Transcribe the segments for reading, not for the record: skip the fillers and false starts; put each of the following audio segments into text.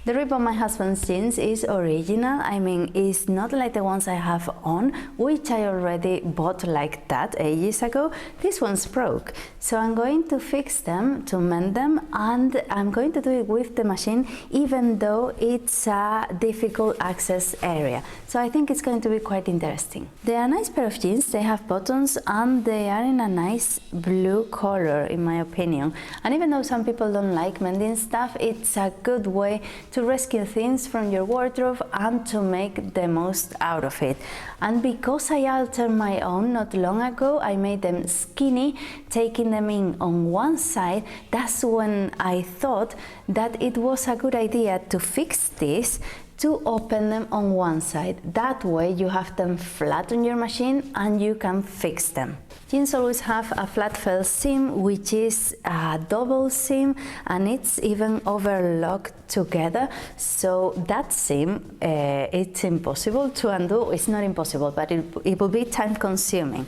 The rib on my husband's jeans is original. I mean, it's not like the ones I have on, which I already bought like that ages ago. This one's broke, so I'm going to fix them, to mend them, and I'm going to do it with the machine, even though it's a difficult access area. So I think it's going to be quite interesting. They are a nice pair of jeans. They have buttons and they are in a nice blue color, in my opinion. And even though some people don't like mending stuff, it's a good way to rescue things from your wardrobe and to make the most out of it. And because I altered my own not long ago, I made them skinny, taking them in on one side. That's when I thought that it was a good idea to fix this, to open them on one side. That way you have them flat on your machine and you can fix them. Jeans always have a flat felt seam, which is a double seam, and it's even overlocked together. So that seam, it's impossible to undo. It's not impossible, but it will be time consuming.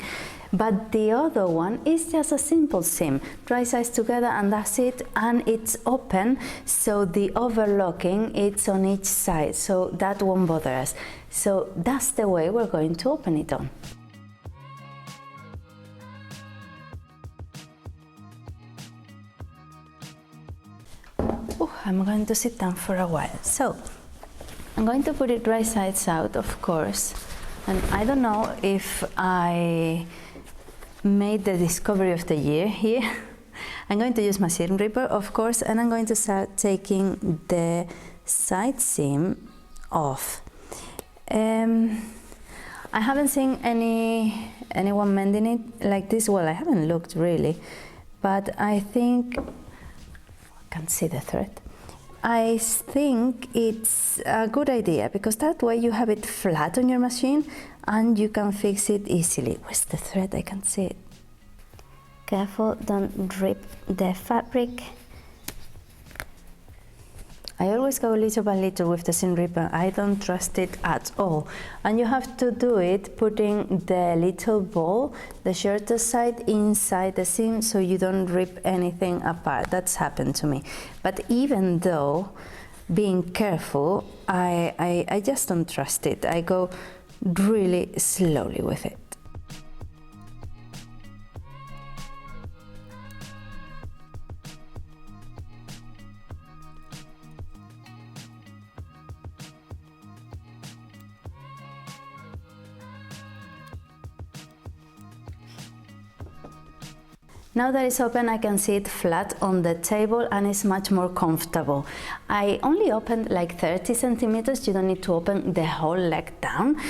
But the other one is just a simple seam, right sides together, and that's it, and it's open, so the overlocking, it's on each side, so that won't bother us. So that's the way we're going to open it on. I'm going to sit down for a while. So I'm going to put it right sides out, of course, and I don't know if I made the discovery of the year here. I'm going to use my seam ripper, of course, and I'm going to start taking the side seam off. I haven't seen anyone mending it like this. Well, I haven't looked really, but I think I can see the thread. I think it's a good idea, because that way you have it flat on your machine and you can fix it easily. Where's the thread? I can't see it. Careful, don't rip the fabric. I always go little by little with the seam ripper. I don't trust it at all. And you have to do it putting the little ball, the shorter side, inside the seam so you don't rip anything apart. That's happened to me. But even though being careful, I just don't trust it. I go really slowly with it. Now that it's open, I can see it flat on the table and it's much more comfortable. I only opened like 30 centimeters. You don't need to open the whole leg down.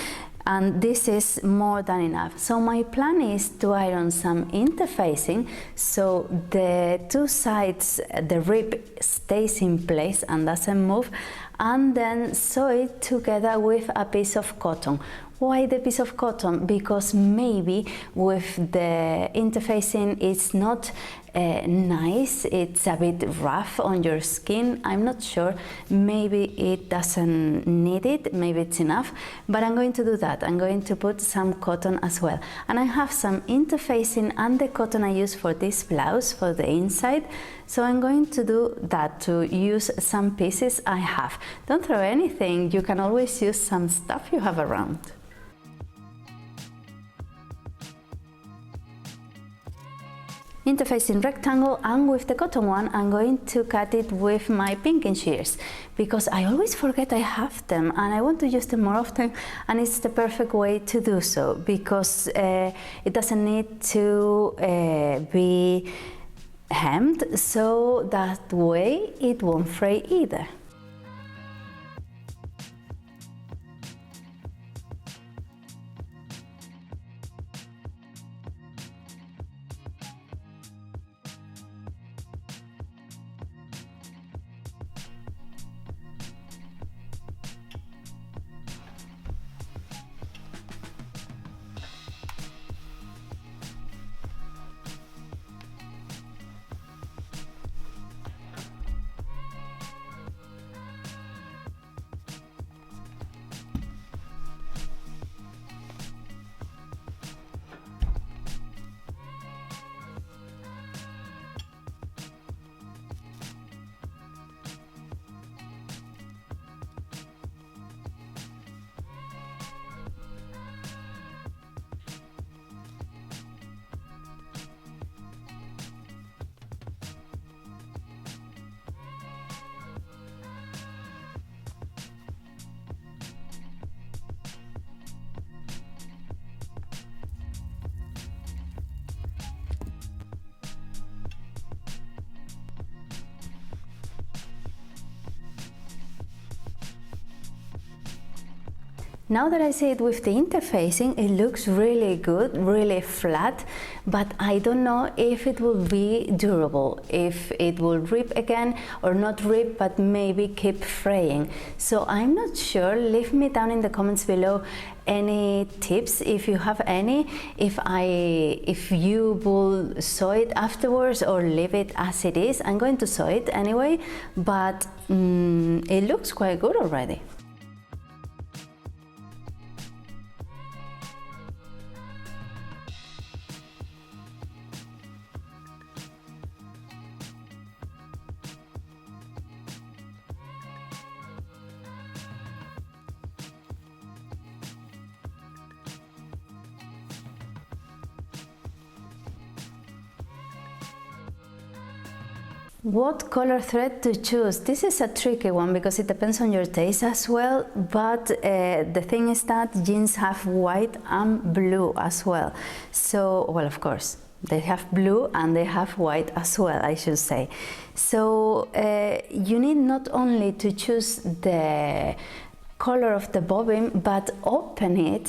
And this is more than enough. So my plan is to iron some interfacing so the two sides, the rib stays in place and doesn't move, and then sew it together with a piece of cotton. Why the piece of cotton? Because maybe with the interfacing it's not nice, it's a bit rough on your skin. I'm not sure, maybe it doesn't need it, maybe it's enough, but I'm going to do that. I'm going to put some cotton as well, and I have some interfacing and the cotton I use for this blouse for the inside, so I'm going to do that, to use some pieces I have. Don't throw anything, you can always use some stuff you have around. Interfacing rectangle, and with the cotton one I'm going to cut it with my pinking shears, because I always forget I have them and I want to use them more often, and it's the perfect way to do so, because it doesn't need to be hemmed, so that way it won't fray either. Now that I see it with the interfacing, it looks really good, really flat, but I don't know if it will be durable, if it will rip again or not rip, but maybe keep fraying. So I'm not sure. Leave me down in the comments below any tips, if you have any, if you will sew it afterwards or leave it as it is. I'm going to sew it anyway, but it looks quite good already. What color thread to choose? This is a tricky one because it depends on your taste as well, but the thing is that jeans have white and blue as well. So, well, of course, they have blue and they have white as well, I should say. So you need not only to choose the color of the bobbin, but open it,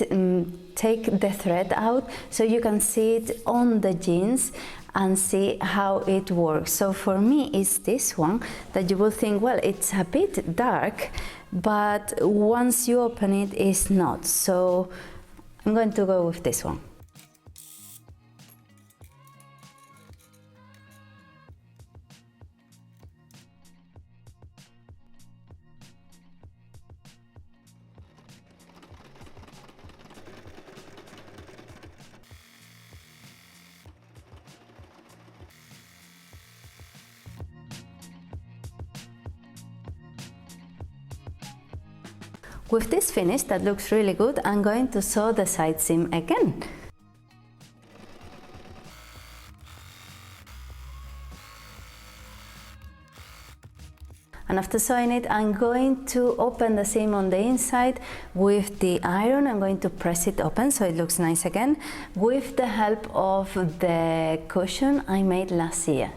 take the thread out so you can see it on the jeans and see how it works. So for me it's this one that you will think, well, it's a bit dark, but once you open it, it's not. So I'm going to go with this one. With this finish that looks really good, I'm going to sew the side seam again. And after sewing it, I'm going to open the seam on the inside with the iron. I'm going to press it open so it looks nice again, with the help of the cushion I made last year.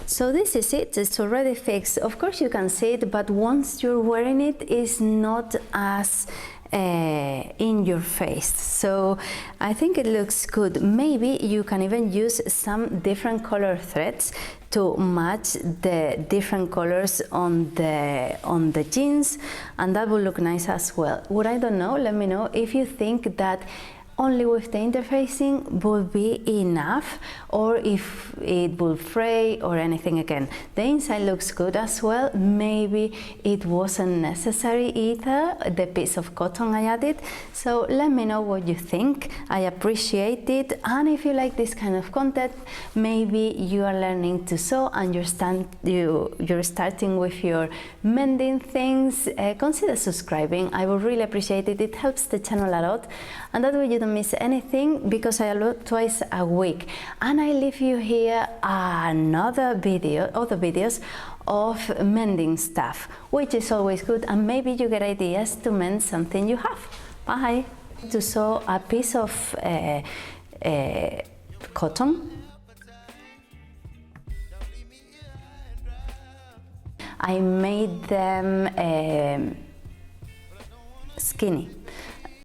So this is it, it's already fixed. Of course you can see it, but once you're wearing it, it's not as in your face. So I think it looks good. Maybe you can even use some different color threads to match the different colors on the jeans, and that will look nice as well. What I don't know, let me know if you think that only with the interfacing will be enough, or if it will fray or anything again. The inside looks good as well. Maybe it wasn't necessary either, the piece of cotton I added. So let me know what you think. I appreciate it, and if you like this kind of content, maybe you are learning to sew and you're starting with your mending things, consider subscribing. I would really appreciate it. It helps the channel a lot, and that way you don't miss anything, because I upload twice a week. And I leave you here other videos of mending stuff, which is always good, and maybe you get ideas to mend something you have. Bye. To sew a piece of cotton, I made them skinny.